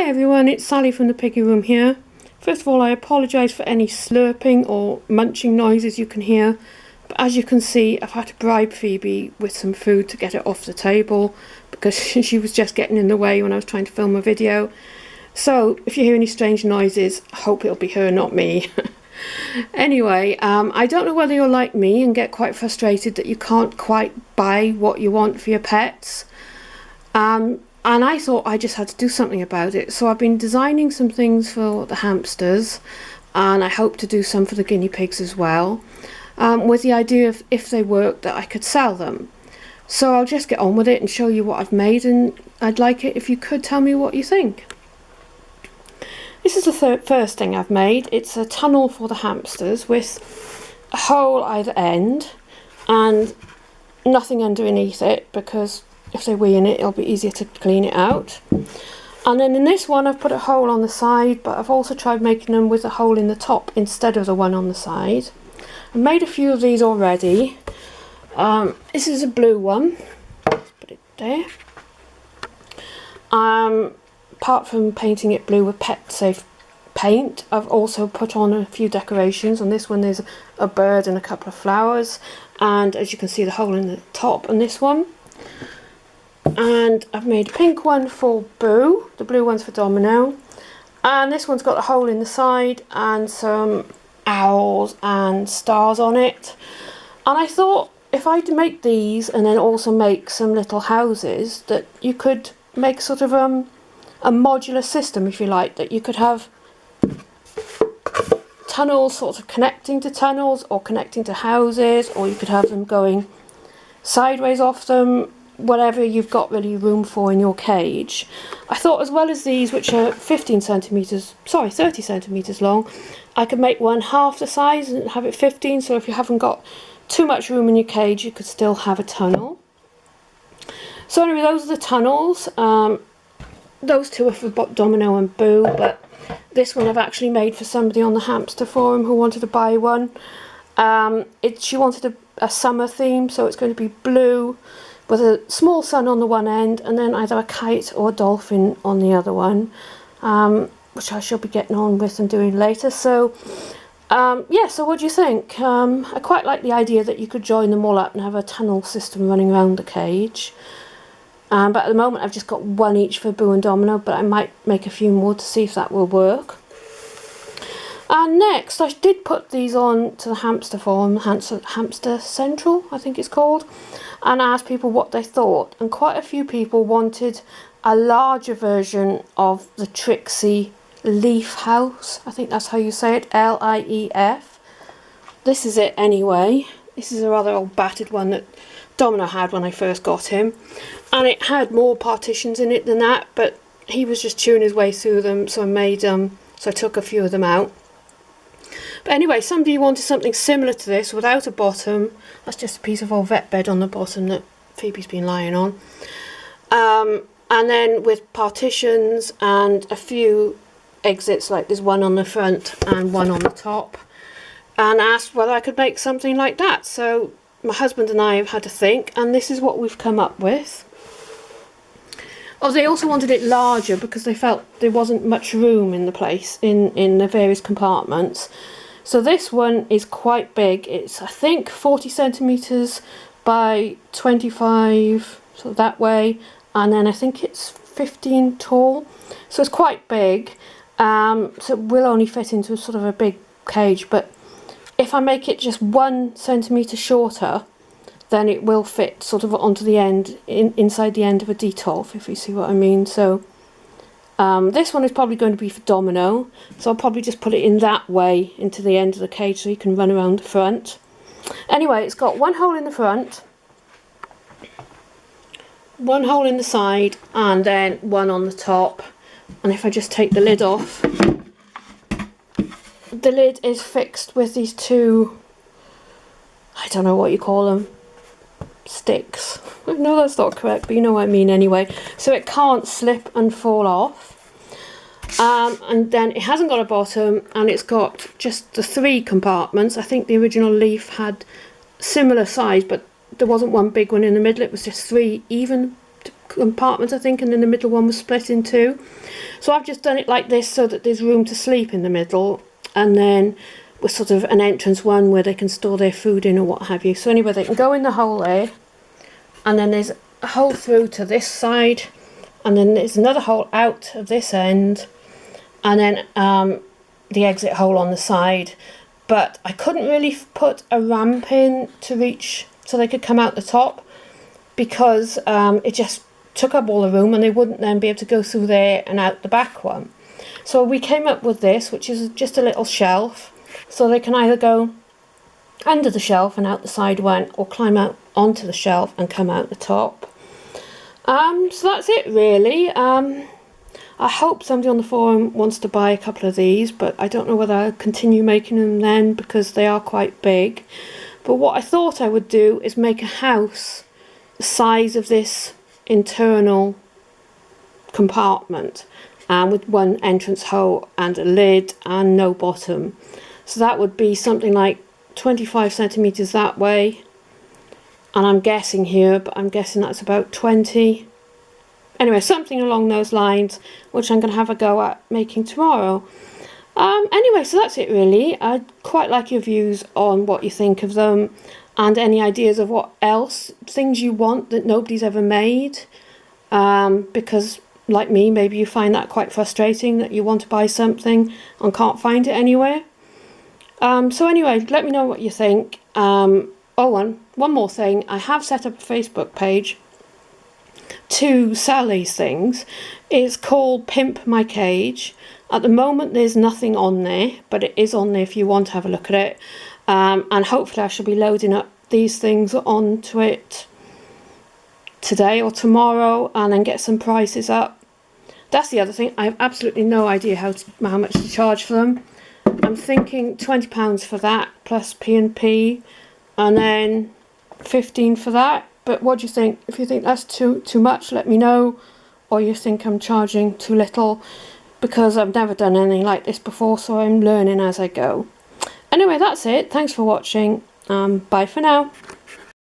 Hi everyone, it's Sally from the Piggy Room here. First of all, I apologise for any slurping or munching noises you can hear, but as you can see, I've had to bribe Phoebe with some food to get it off the table because she was just getting in the way when I was trying to film a video. So if you hear any strange noises, I hope it'll be her, not me. Anyway, I don't know whether you're like me and get quite frustrated that you can't quite buy what you want for your pets. And I thought I just had to do something about it. So I've been designing some things for the hamsters, and I hope to do some for the guinea pigs as well, with the idea of, if they work, that I could sell them. So I'll just get on with it and show you what I've made, and I'd like it if you could tell me what you think. This is the first thing I've made. It's a tunnel for the hamsters with a hole either end and nothing underneath it, because if they wee in it, it'll be easier to clean it out. And then in this one, I've put a hole on the side, but I've also tried making them with a hole in the top instead of the one on the side. I've made a few of these already. This is a blue one. Let's put it there. Apart from painting it blue with pet safe paint, I've also put on a few decorations. On this one there's a bird and a couple of flowers, and as you can see, the hole in the top on this one. And I've made a pink one for Boo, the blue one's for Domino, and this one's got a hole in the side and some owls and stars on it. And I thought, if I make these and then also make some little houses, that you could make sort of a modular system, if you like, that you could have tunnels sort of connecting to tunnels or connecting to houses, or you could have them going sideways off them, whatever you've got really room for in your cage. I thought, as well as these, which are 30 centimetres long, I could make one half the size and have it 15, so if you haven't got too much room in your cage, you could still have a tunnel. So anyway, those are the tunnels. Those two are for Domino and Boo, but this one I've actually made for somebody on the hamster forum who wanted to buy one. She wanted a summer theme, so it's going to be blue with a small sun on the one end, and then either a kite or a dolphin on the other one, which I shall be getting on with and doing later. So yeah, so what do you think? I quite like the idea that you could join them all up and have a tunnel system running around the cage. But at the moment I've just got one each for Boo and Domino, but I might make a few more to see if that will work. And next, I did put these on to the hamster forum, Hamster Central, I think it's called, and asked people what they thought. And quite a few people wanted a larger version of the Trixie Leaf House. I think that's how you say it, L-I-E-F. This is it anyway. This is a rather old battered one that Domino had when I first got him. And it had more partitions in it than that, but he was just chewing his way through them, so I took a few of them out. But anyway, somebody wanted something similar to this without a bottom. That's just a piece of old vet bed on the bottom that Phoebe's been lying on. And then with partitions and a few exits, like there's one on the front and one on the top. And asked whether I could make something like that. So my husband and I have had to think, and this is what we've come up with. Oh, they also wanted it larger because they felt there wasn't much room in the place, in the various compartments. So this one is quite big. It's, I think, 40 centimetres by 25, so that way. And then I think it's 15 tall. So it's quite big. So it will only fit into sort of a big cage. But if I make it just 1 centimetre shorter, then it will fit sort of onto the end, inside the end of a detolf, if you see what I mean. So this one is probably going to be for Domino, so I'll probably just put it in that way into the end of the cage so he can run around the front. Anyway, it's got one hole in the front, one hole in the side, and then one on the top. And if I just take the lid off, the lid is fixed with these two, I don't know what you call them, sticks. No, that's not correct, but you know what I mean anyway. So it can't slip and fall off. And then it hasn't got a bottom, and it's got just the 3 compartments. I think the original Leaf had similar size, but there wasn't one big one in the middle. It was just 3 even compartments, I think, and then the middle one was split in two. So I've just done it like this so that there's room to sleep in the middle, and then with sort of an entrance one where they can store their food in or what have you. So anyway, they can go in the hole there, and then there's a hole through to this side, and then there's another hole out of this end, and then the exit hole on the side. But I couldn't really put a ramp in to reach so they could come out the top, because it just took up all the room and they wouldn't then be able to go through there and out the back one. So we came up with this, which is just a little shelf, so they can either go under the shelf and out the side one, or climb out onto the shelf and come out the top. So that's it really. I hope somebody on the forum wants to buy a couple of these, but I don't know whether I'll continue making them then, because they are quite big. But what I thought I would do is make a house the size of this internal compartment, with one entrance hole and a lid and no bottom. So that would be something like 25 centimetres that way, and I'm guessing here, but I'm guessing that's about 20. Anyway, something along those lines, which I'm going to have a go at making tomorrow. Anyway, so that's it really. I'd quite like your views on what you think of them, and any ideas of what else, things you want that nobody's ever made. Because, like me, maybe you find that quite frustrating, that you want to buy something and can't find it anywhere. So anyway, let me know what you think. One more thing. I have set up a Facebook page to sell these things. It's called Pimp My Cage. At the moment there's nothing on there, but it is on there if you want to have a look at it. And hopefully I shall be loading up these things onto it today or tomorrow, and then get some prices up. That's the other thing. I have absolutely no idea how much to charge for them. I'm thinking £20 for that plus P&P, and then 15 for that. But what do you think? If you think that's too much, let me know. Or you think I'm charging too little, because I've never done anything like this before, so I'm learning as I go. Anyway, that's it. Thanks for watching. Bye for now.